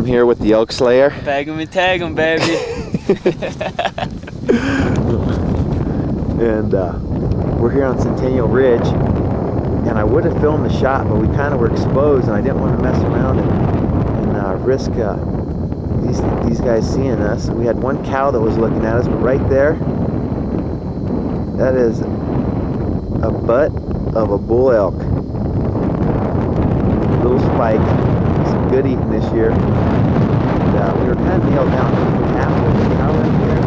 here with the elk slayer. Bag 'em and tag 'em, baby. And we're here on Centennial Ridge, and I would have filmed the shot, but we kind of were exposed, and I didn't want to mess around and risk these guys seeing us. We had one cow that was looking at us, but right there, that is a butt of a bull elk. Little spike, some good eating this year. And, we were kind of nailed down. Half of the cow in here,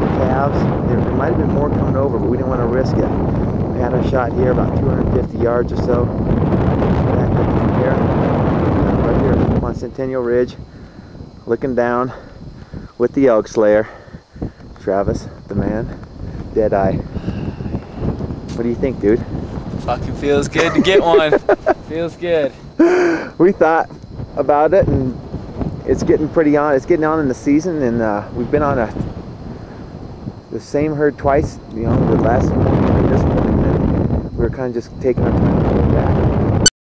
the calves. There might have been more coming over, but we didn't want to risk it. We had our shot here about 250 yards or so. Back up from here, right here on Centennial Ridge, looking down with the elk slayer. Travis, the man, Deadeye. What do you think, dude? Fucking feels good to get one. Feels good. We thought about it, and it's getting pretty on. It's getting on in the season, and we've been on the same herd twice. You know, the last morning and this morning, and we were kind of just taking our time.